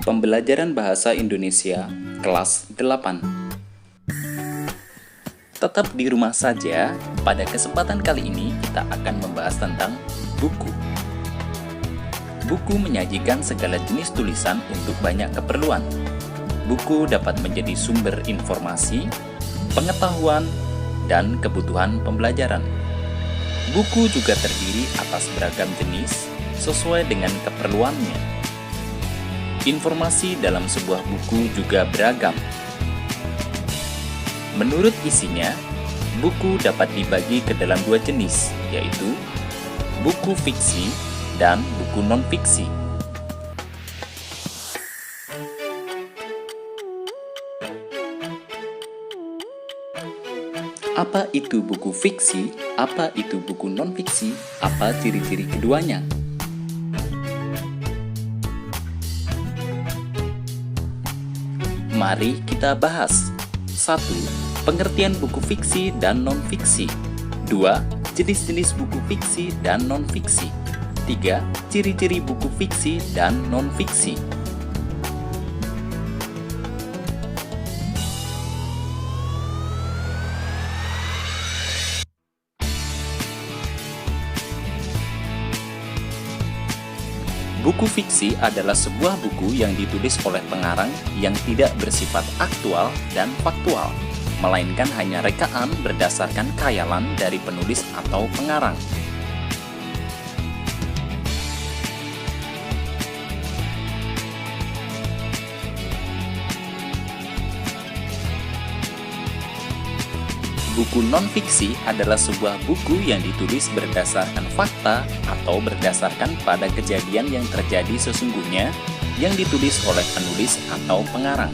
Pembelajaran Bahasa Indonesia kelas 8. Tetap di rumah saja, pada kesempatan kali ini kita akan membahas tentang buku. Buku menyajikan segala jenis tulisan untuk banyak keperluan. Buku dapat menjadi sumber informasi, pengetahuan, dan kebutuhan pembelajaran. Buku juga terdiri atas beragam jenis sesuai dengan keperluannya. Informasi dalam sebuah buku juga beragam. Menurut isinya, buku dapat dibagi ke dalam dua jenis, yaitu buku fiksi dan buku non-fiksi. Apa itu buku fiksi? Apa itu buku non-fiksi? Apa ciri-ciri keduanya? Mari kita bahas. 1. Pengertian buku fiksi dan non-fiksi. 2. Jenis-jenis buku fiksi dan non-fiksi. 3. Ciri-ciri buku fiksi dan non-fiksi. Buku fiksi adalah sebuah buku yang ditulis oleh pengarang yang tidak bersifat aktual dan faktual, melainkan hanya rekaan berdasarkan khayalan dari penulis atau pengarang. Buku non-fiksi adalah sebuah buku yang ditulis berdasarkan fakta atau berdasarkan pada kejadian yang terjadi sesungguhnya yang ditulis oleh penulis atau pengarang.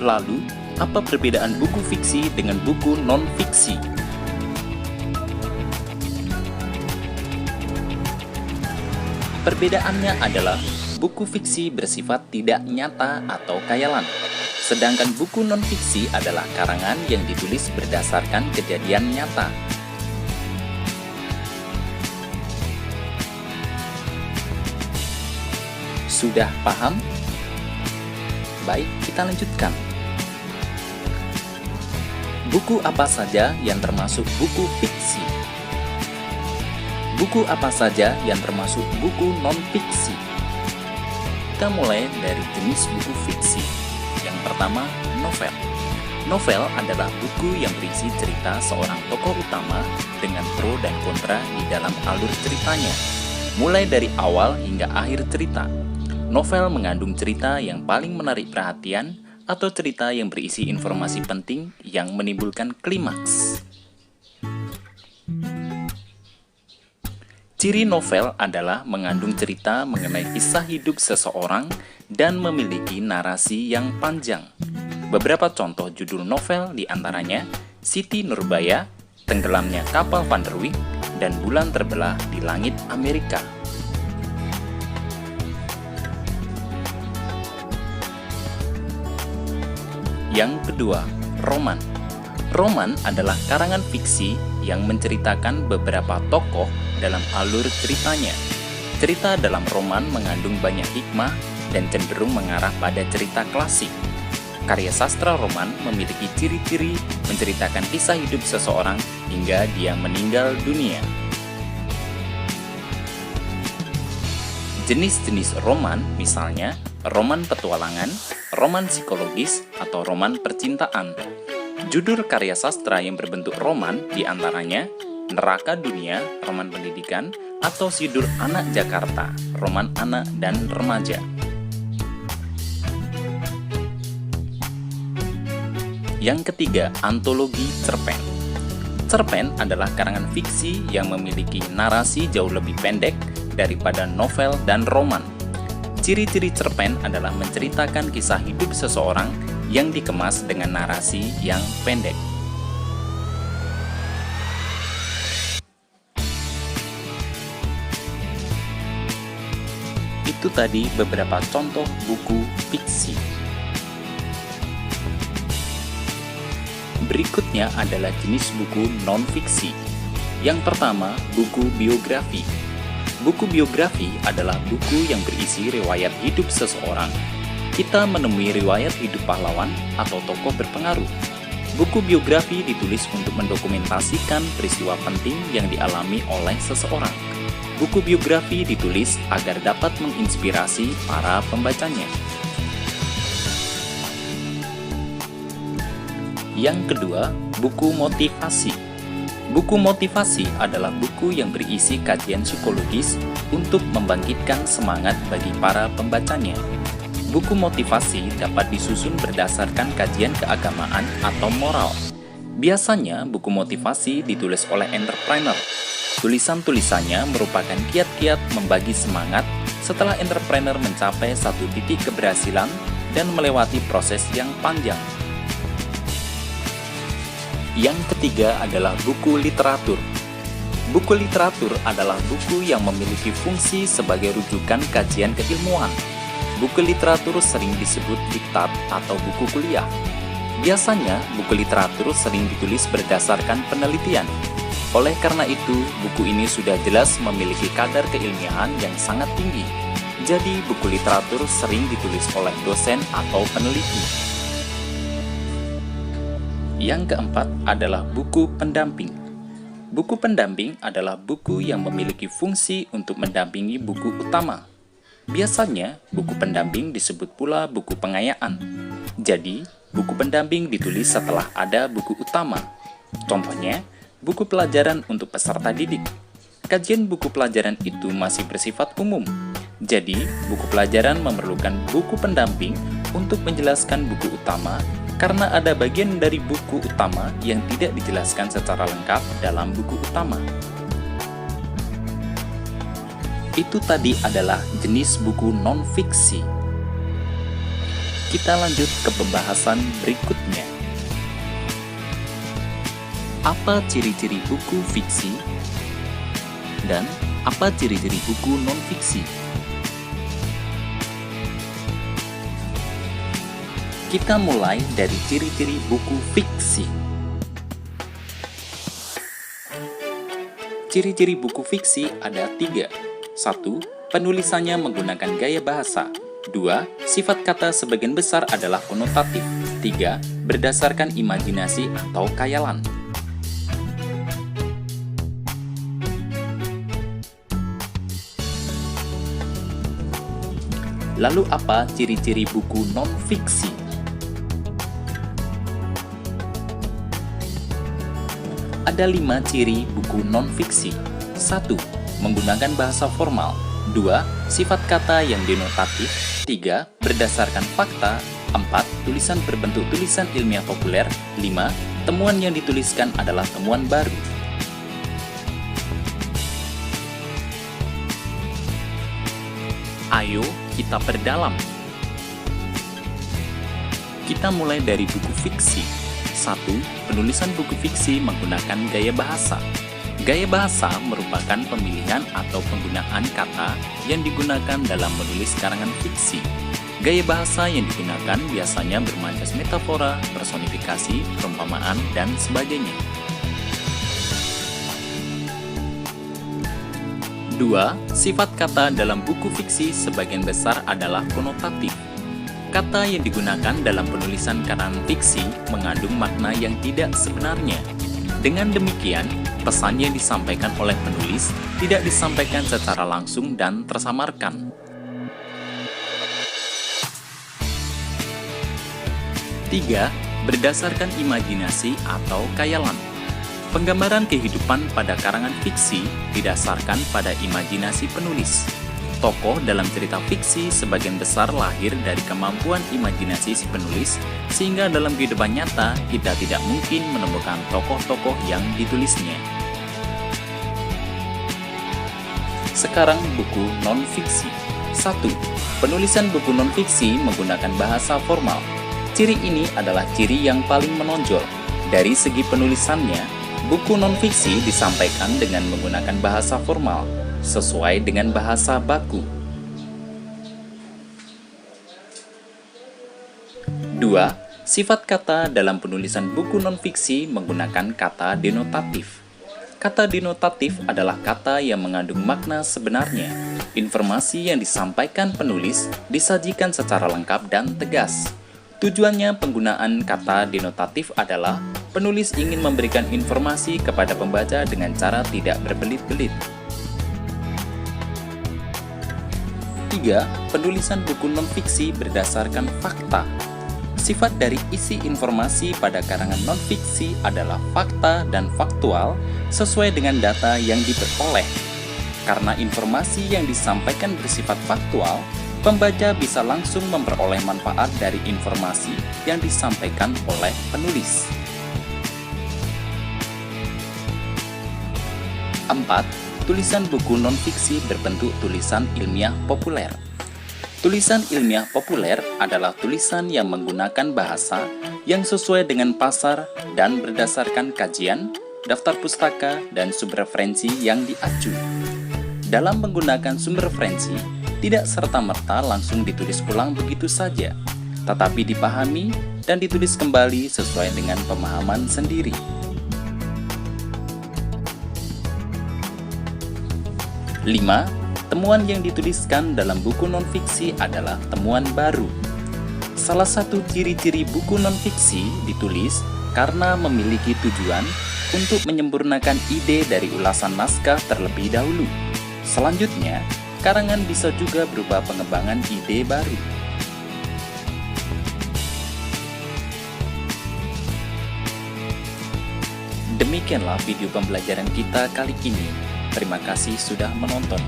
Lalu, apa perbedaan buku fiksi dengan buku non-fiksi? Perbedaannya adalah buku fiksi bersifat tidak nyata atau khayalan, sedangkan buku non-fiksi adalah karangan yang ditulis berdasarkan kejadian nyata. Sudah paham? Baik, kita lanjutkan. Buku apa saja yang termasuk buku fiksi? Buku apa saja yang termasuk buku non-fiksi? Kita mulai dari jenis buku fiksi. Yang pertama, novel. Novel adalah buku yang berisi cerita seorang tokoh utama dengan pro dan kontra di dalam alur ceritanya, mulai dari awal hingga akhir cerita. Novel mengandung cerita yang paling menarik perhatian atau cerita yang berisi informasi penting yang menimbulkan klimaks. Ciri novel adalah mengandung cerita mengenai kisah hidup seseorang dan memiliki narasi yang panjang. Beberapa contoh judul novel diantaranya Siti Nurbaya, Tenggelamnya Kapal Van der Wijk, dan Bulan Terbelah di Langit Amerika. Yang kedua, roman. Roman adalah karangan fiksi yang menceritakan beberapa tokoh dalam alur ceritanya. Cerita dalam roman mengandung banyak hikmah dan cenderung mengarah pada cerita klasik. Karya sastra roman memiliki ciri-ciri menceritakan kisah hidup seseorang hingga dia meninggal dunia. Jenis-jenis roman misalnya roman petualangan, roman psikologis, atau roman percintaan. Judul karya sastra yang berbentuk roman diantaranya Neraka Dunia, roman pendidikan, atau Sidur Anak Jakarta, roman anak dan remaja. Yang ketiga, antologi cerpen. Cerpen adalah karangan fiksi yang memiliki narasi jauh lebih pendek daripada novel dan roman. Ciri-ciri cerpen adalah menceritakan kisah hidup seseorang yang dikemas dengan narasi yang pendek. Itu tadi beberapa contoh buku fiksi. Berikutnya adalah jenis buku non-fiksi. Yang pertama, buku biografi. Buku biografi adalah buku yang berisi riwayat hidup seseorang. Kita menemui riwayat hidup pahlawan atau tokoh berpengaruh. Buku biografi ditulis untuk mendokumentasikan peristiwa penting yang dialami oleh seseorang. Buku biografi ditulis agar dapat menginspirasi para pembacanya. Yang kedua, buku motivasi. Buku motivasi adalah buku yang berisi kajian psikologis untuk membangkitkan semangat bagi para pembacanya. Buku motivasi dapat disusun berdasarkan kajian keagamaan atau moral. Biasanya, buku motivasi ditulis oleh entrepreneur. Tulisan-tulisannya merupakan kiat-kiat membagi semangat setelah entrepreneur mencapai satu titik keberhasilan dan melewati proses yang panjang. Yang ketiga adalah buku literatur. Buku literatur adalah buku yang memiliki fungsi sebagai rujukan kajian keilmuan. Buku literatur sering disebut diktat atau buku kuliah. Biasanya, buku literatur sering ditulis berdasarkan penelitian. Oleh karena itu, buku ini sudah jelas memiliki kadar keilmiahan yang sangat tinggi. Jadi, buku literatur sering ditulis oleh dosen atau peneliti. Yang keempat adalah buku pendamping. Buku pendamping adalah buku yang memiliki fungsi untuk mendampingi buku utama. Biasanya, buku pendamping disebut pula buku pengayaan. Jadi, buku pendamping ditulis setelah ada buku utama. Contohnya, buku pelajaran untuk peserta didik. Kajian buku pelajaran itu masih bersifat umum. Jadi, buku pelajaran memerlukan buku pendamping untuk menjelaskan buku utama karena ada bagian dari buku utama yang tidak dijelaskan secara lengkap dalam buku utama. Itu tadi adalah jenis buku non-fiksi. Kita lanjut ke pembahasan berikutnya. Apa ciri-ciri buku fiksi? Dan apa ciri-ciri buku non-fiksi? Kita mulai dari ciri-ciri buku fiksi. Ciri-ciri buku fiksi ada 3. 1. Penulisannya menggunakan gaya bahasa. 2. Sifat kata sebagian besar adalah konotatif. 3. Berdasarkan imajinasi atau khayalan. Lalu apa ciri-ciri buku non-fiksi? Ada 5 ciri buku non-fiksi. 1. Menggunakan bahasa formal. 2. Sifat kata yang denotatif. 3. Berdasarkan fakta. 4. Tulisan berbentuk tulisan ilmiah populer. 5. Temuan yang dituliskan adalah temuan baru. Ayo kita perdalam. Kita mulai dari buku fiksi. 1. Penulisan buku fiksi menggunakan gaya bahasa. Gaya bahasa merupakan pemilihan atau penggunaan kata yang digunakan dalam menulis karangan fiksi. Gaya bahasa yang digunakan biasanya bermajas metafora, personifikasi, perumpamaan, dan sebagainya. 2. Sifat kata dalam buku fiksi sebagian besar adalah konotatif. Kata yang digunakan dalam penulisan karangan fiksi mengandung makna yang tidak sebenarnya. Dengan demikian, pesan yang disampaikan oleh penulis tidak disampaikan secara langsung dan tersamarkan. 3. Berdasarkan imajinasi atau khayalan. Penggambaran kehidupan pada karangan fiksi didasarkan pada imajinasi penulis. Tokoh dalam cerita fiksi sebagian besar lahir dari kemampuan imajinasi si penulis, sehingga dalam kehidupan nyata kita tidak mungkin menemukan tokoh-tokoh yang ditulisnya. Sekarang buku non-fiksi. 1. Penulisan buku non-fiksi menggunakan bahasa formal. Ciri ini adalah ciri yang paling menonjol. Dari segi penulisannya, buku non-fiksi disampaikan dengan menggunakan bahasa formal, sesuai dengan bahasa baku. 2. Sifat kata dalam penulisan buku non-fiksi menggunakan kata denotatif. Kata denotatif adalah kata yang mengandung makna sebenarnya. Informasi yang disampaikan penulis disajikan secara lengkap dan tegas. Tujuannya penggunaan kata denotatif adalah penulis ingin memberikan informasi kepada pembaca dengan cara tidak berbelit-belit. 3. Penulisan buku non-fiksi berdasarkan fakta. Sifat dari isi informasi pada karangan non-fiksi adalah fakta dan faktual sesuai dengan data yang diperoleh. Karena informasi yang disampaikan bersifat faktual, pembaca bisa langsung memperoleh manfaat dari informasi yang disampaikan oleh penulis. 4. Tulisan buku non-fiksi berbentuk tulisan ilmiah populer. Tulisan ilmiah populer adalah tulisan yang menggunakan bahasa yang sesuai dengan pasar dan berdasarkan kajian, daftar pustaka, dan sumber referensi yang diacu. Dalam menggunakan sumber referensi, tidak serta-merta langsung ditulis ulang begitu saja, tetapi dipahami dan ditulis kembali sesuai dengan pemahaman sendiri. 5. Temuan yang dituliskan dalam buku non-fiksi adalah temuan baru. Salah satu ciri-ciri buku non-fiksi ditulis karena memiliki tujuan untuk menyempurnakan ide dari ulasan naskah terlebih dahulu. Selanjutnya, karangan bisa juga berupa pengembangan ide baru. Demikianlah video pembelajaran kita kali ini. Terima kasih sudah menonton.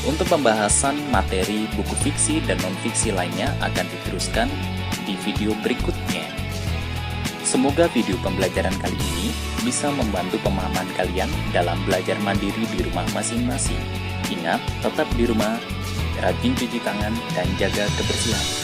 Untuk pembahasan materi buku fiksi dan non-fiksi lainnya akan diteruskan di video berikutnya. Semoga video pembelajaran kali ini bisa membantu pemahaman kalian dalam belajar mandiri di rumah masing-masing. Ingat, tetap di rumah, rajin cuci tangan, dan jaga kebersihan.